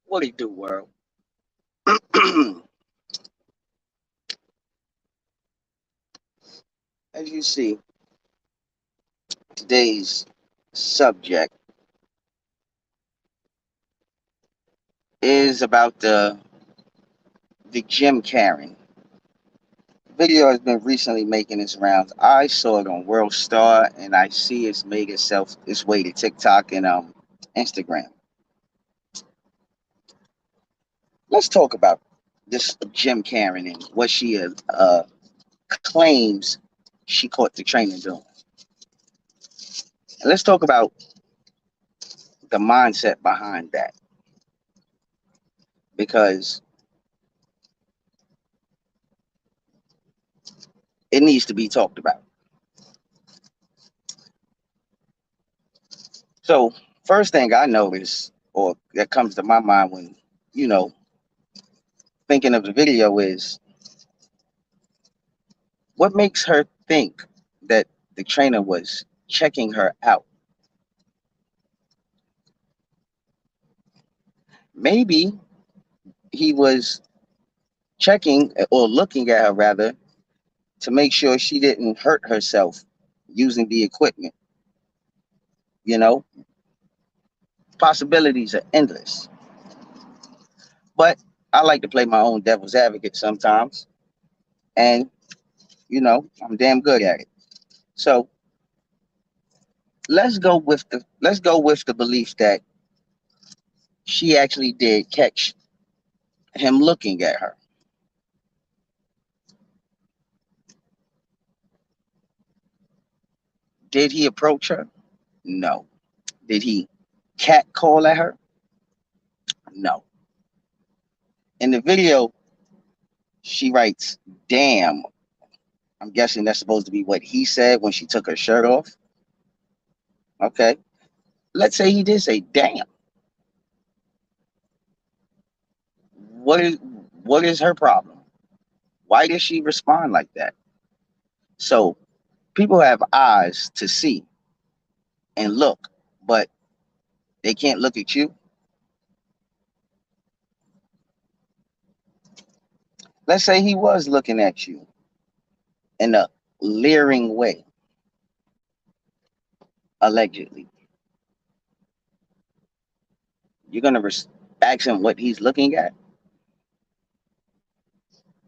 What it do, world? As you see, today's subject is about the Jim Karen. Video has been recently making its rounds. I saw it on World Star, and I see it's made its way to TikTok and Instagram. Let's talk about this Jim Karen and what she claims she caught the trainer doing. And let's talk about the mindset behind that because it needs to be talked about. So, first thing I notice, or that comes to my mind when, you know, thinking of the video is what makes her think that the trainer was checking her out. Maybe he was checking or looking at her rather to make sure she didn't hurt herself using the equipment. You know, possibilities are endless. But I like to play my own devil's advocate sometimes, and I'm damn good at it. So let's go with the belief that she actually did catch him looking at her. Did he approach her? No. Did he catcall at her? No. In the video, she writes, "Damn." I'm guessing that's supposed to be what he said when she took her shirt off. Okay. Let's say he did say, "Damn." What is what is her problem? Why does she respond like that? So people have eyes to see and look, but they can't look at you. Let's say he was looking at you in a leering way, allegedly. You're gonna ask him what he's looking at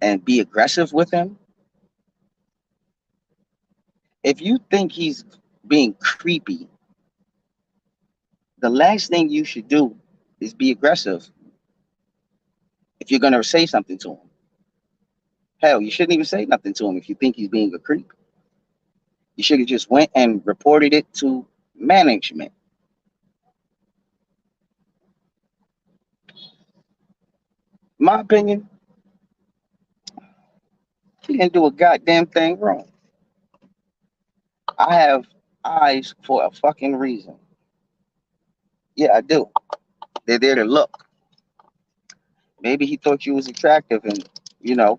and be aggressive with him. If you think he's being creepy, the last thing you should do is be aggressive if you're gonna say something to him. Hell, you shouldn't even say nothing to him if you think he's being a creep. You should have just went and reported it to management. My opinion, he didn't do a goddamn thing wrong. I have eyes for a fucking reason. Yeah, I do. They're there to look. Maybe he thought you was attractive and, you know,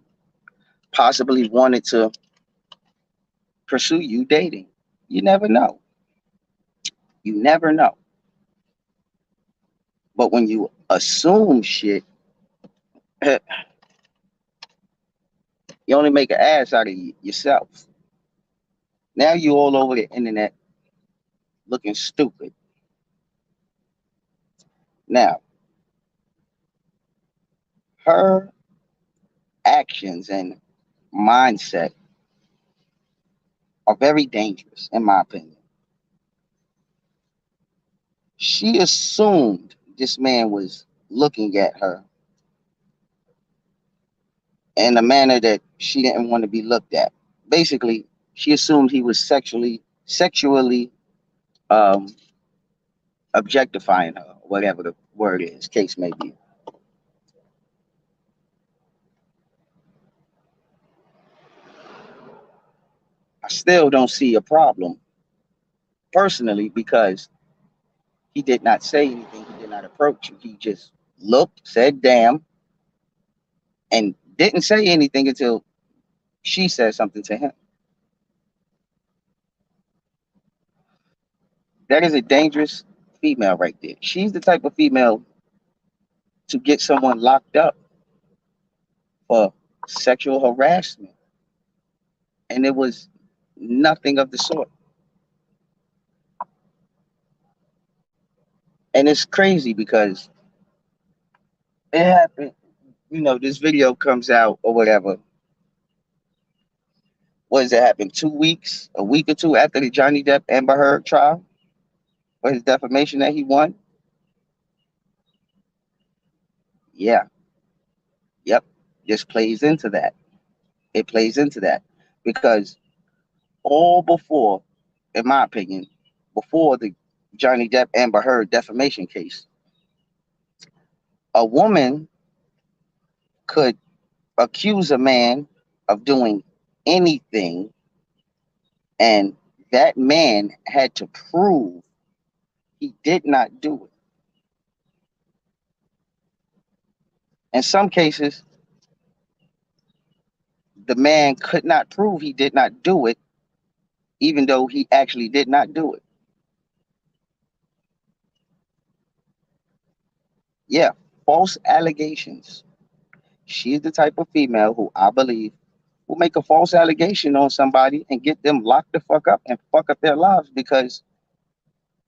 possibly wanted to pursue you dating. You never know. You never know. But when you assume shit, you only make an ass out of yourself. Now you all over the internet looking stupid. Now, her actions and mindset are very dangerous, in my opinion. She assumed this man was looking at her in a manner that she didn't want to be looked at. Basically, she assumed he was sexually um, objectifying her, whatever the word is, case may be. I still don't see a problem personally because he did not say anything. He did not approach you. He just looked, said damn, and didn't say anything until she said something to him. That is a dangerous female right there. She's the type of female to get someone locked up for sexual harassment. And it was nothing of the sort. And it's crazy because it happened, this video comes out or whatever. What does it happen? 2 weeks, a week or two after the Johnny Depp Amber Heard trial for his defamation that he won? Yeah, yep. This plays into that. It plays into that because all before, in my opinion, before the Johnny Depp Amber Heard defamation case, a woman could accuse a man of doing anything, and that man had to prove he did not do it. In some cases, the man could not prove he did not do it, even though he actually did not do it. Yeah, false allegations. She's the type of female who I believe will make a false allegation on somebody and get them locked the fuck up and fuck up their lives because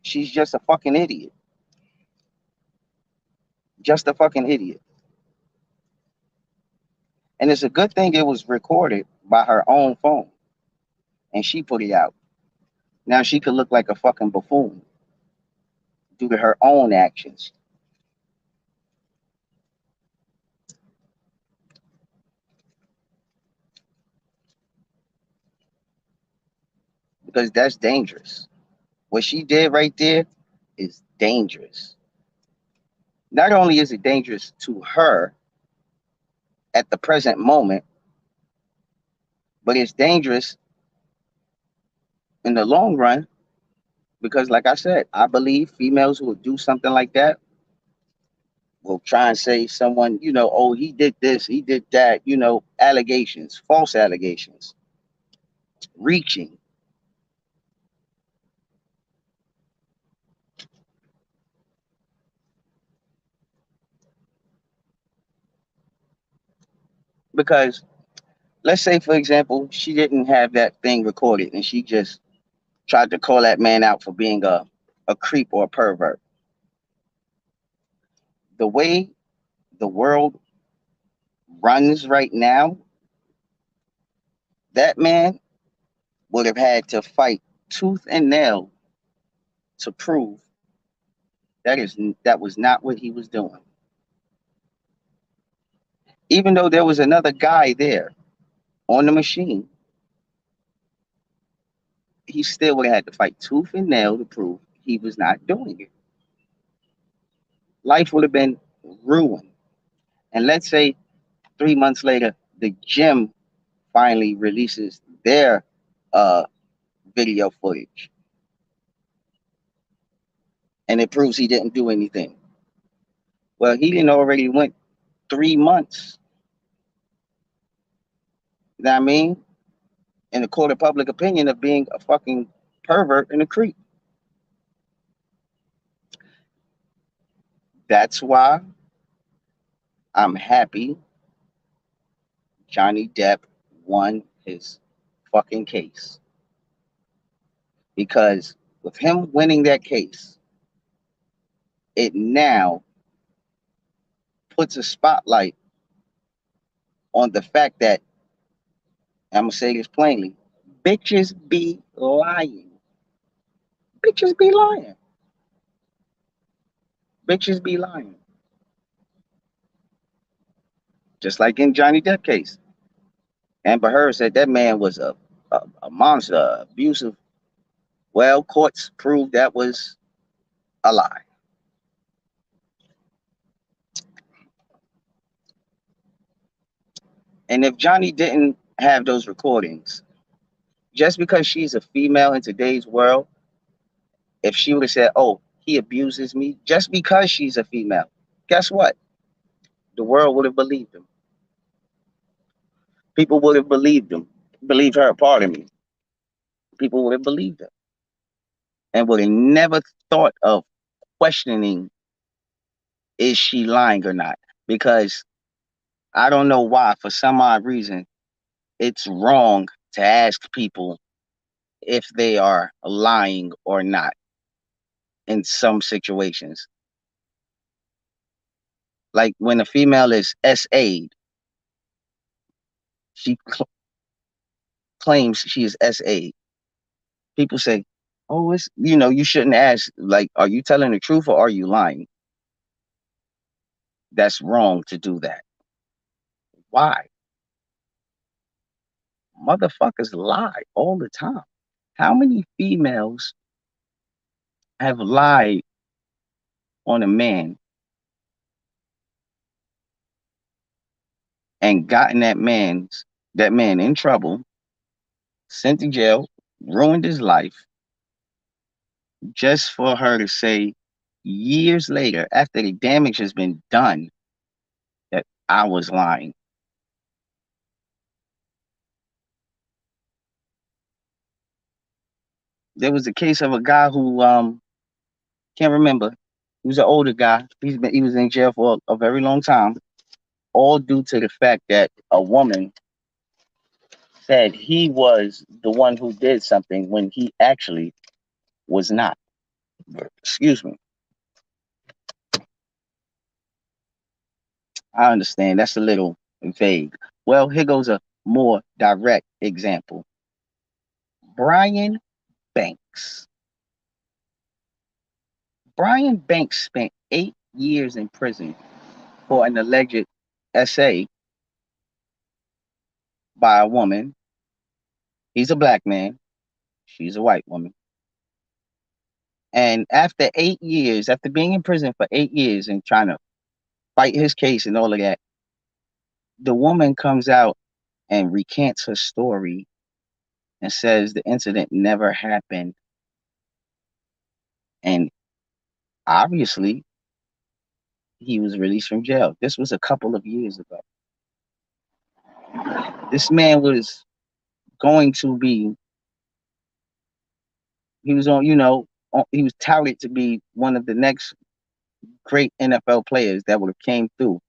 she's just a fucking idiot. Just a fucking idiot. And it's a good thing it was recorded by her own phone and she put it out. Now she could look like a fucking buffoon due to her own actions. Because that's dangerous. What she did right there is dangerous. Not only is it dangerous to her at the present moment, but it's dangerous in the long run because, like I said, I believe females who will do something like that will try and say someone, oh, he did this, he did that, allegations, false allegations, reaching. Because let's say, for example, she didn't have that thing recorded and she just tried to call that man out for being a creep or a pervert. The way the world runs right now, that man would have had to fight tooth and nail to prove that was not what he was doing. Even though there was another guy there on the machine, he still would have had to fight tooth and nail to prove he was not doing it. Life would have been ruined. And let's say 3 months later, the gym finally releases their uh, video footage and it proves he didn't do anything. Well, he didn't already went 3 months. You know what I mean? In the court of public opinion of being a fucking pervert and a creep. That's why I'm happy Johnny Depp won his fucking case. Because with him winning that case, it now puts a spotlight on the fact that, I'm going to say this plainly, bitches be lying. Bitches be lying. Bitches be lying. Just like in Johnny Depp case. Amber Heard said that man was a monster, abusive. Well, courts proved that was a lie. And if Johnny didn't have those recordings, just because she's a female in today's world, if she would have said, oh, he abuses me, just because she's a female, guess what? The world would have believed him. People would have believed her, pardon me. People would have believed her and would have never thought of questioning is she lying or not? Because I don't know why, for some odd reason, it's wrong to ask people if they are lying or not in some situations. Like when a female is SA'd, she claims she is SA'd. People say, oh, it's, you shouldn't ask, like, are you telling the truth or are you lying? That's wrong to do that. Why? Motherfuckers lie all the time. How many females have lied on a man and gotten that man in trouble, sent to jail, ruined his life, just for her to say years later, after the damage has been done, that I was lying? There was a case of a guy who can't remember. He was an older guy. He was in jail for a very long time, all due to the fact that a woman said he was the one who did something when he actually was not. Excuse me. I understand that's a little vague. Well, here goes a more direct example. Brian Banks. Brian Banks spent 8 years in prison for an alleged SA by a woman. He's a black man. She's a white woman. And after 8 years, after being in prison for 8 years and trying to fight his case and all of that, the woman comes out and recants her story and says the incident never happened. And obviously, he was released from jail. This was a couple of years ago. This man was going to be, he was on, he was touted to be one of the next great NFL players that would have came through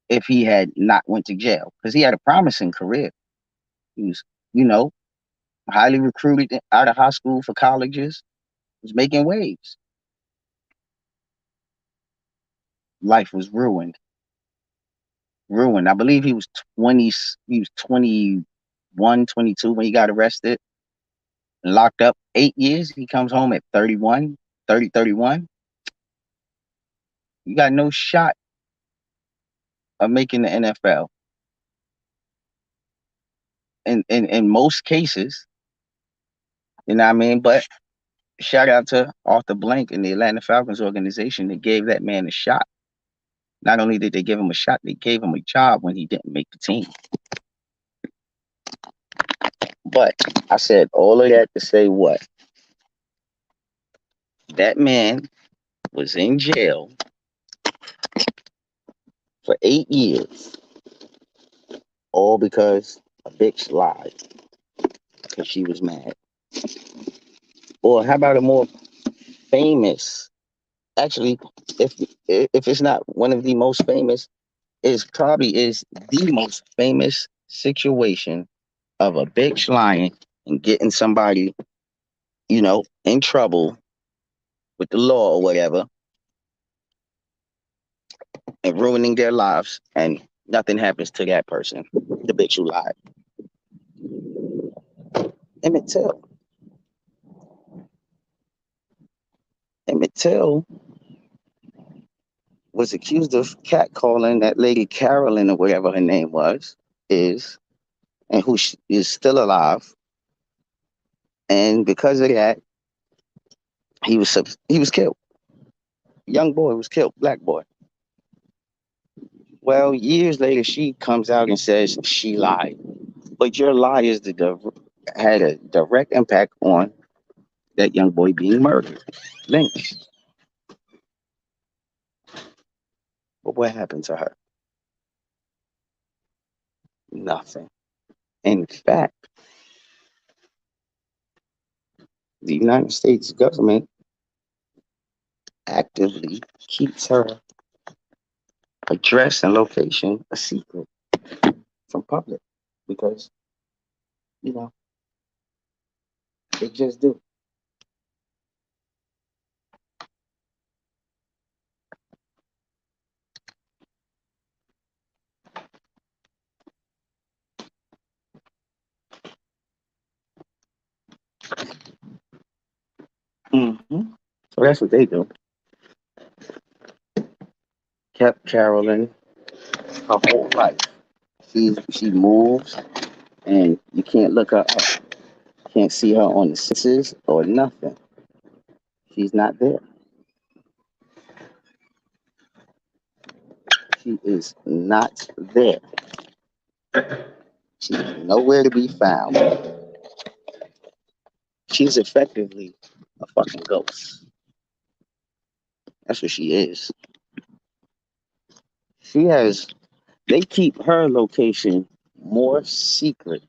if he had not went to jail, because he had a promising career. He was, you know, highly recruited out of high school for colleges, was making waves. Life was ruined. Ruined. I believe he was 20, he was 21, 22 when he got arrested and locked up 8 years. He comes home at 31, 30, 31. You got no shot of making the NFL. In most cases, you know what I mean? But shout out to Arthur Blank and the Atlanta Falcons organization that gave that man a shot. Not only did they give him a shot, they gave him a job when he didn't make the team. But I said all of that to say what? That man was in jail for 8 years, all because a bitch lied because she was mad. Or how about a more famous? Actually, if if it's not one of the most famous, is probably is the most famous situation of a bitch lying and getting somebody, in trouble with the law or whatever, and ruining their lives, and nothing happens to that person, the bitch who lied. Emmett Till. Emmett Till was accused of catcalling that lady Carolyn or whatever her name is, and who is still alive. And because of that, he was killed. Young boy was killed, black boy. Well, years later, she comes out and says she lied. But your lie had a direct impact on that young boy being murdered, lynched. But what happened to her? Nothing. In fact, the United States government actively keeps her address and location a secret from public because you know they just do. Hmm. So that's what they do. Kept Carolyn her whole life. She moves and you can't look her up. Can't see her on the census or nothing. She's not there. She is not there. She's nowhere to be found. She's effectively a fucking ghost. That's what she is. She has, they keep her location more secret,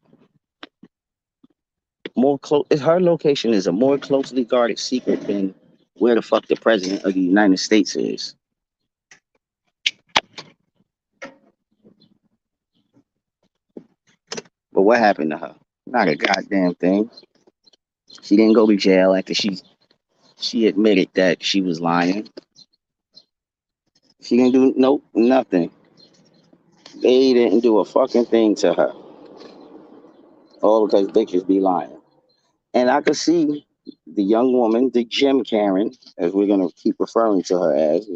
more close. Her location is a more closely guarded secret than where the fuck the president of the United States is. But what happened to her? Not a goddamn thing. She didn't go to jail after she admitted that she was lying. She didn't do nope nothing. They didn't do a fucking thing to her. All because bitches be lying. And I could see the young woman, the Jim Karen, as we're gonna keep referring to her as.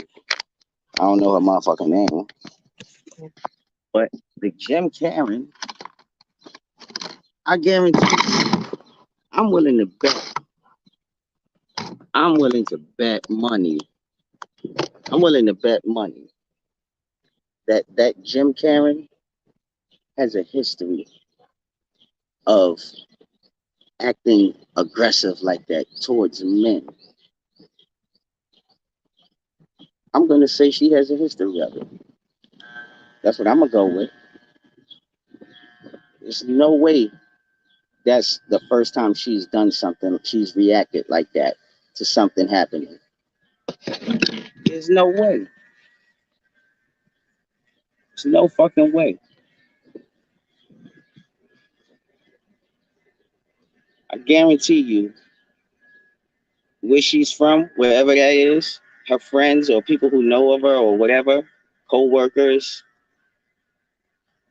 I don't know her motherfucking name, but the Jim Karen, I guarantee I'm willing to bet. I'm willing to bet money. I'm willing to bet money that Jim Karen has a history of acting aggressive like that towards men. I'm gonna say she has a history of it. That's what I'm gonna go with. There's no way that's the first time she's done something, she's reacted like that to something happening. There's no way. There's no fucking way. I guarantee you, where she's from, wherever that is, her friends or people who know of her or whatever, co-workers,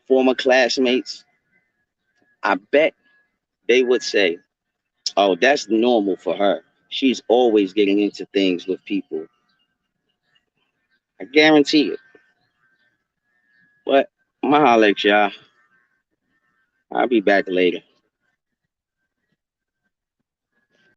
former classmates, I bet they would say, oh, that's normal for her. She's always getting into things with people. I guarantee it. But I'm gonna holler at y'all. I'll be back later.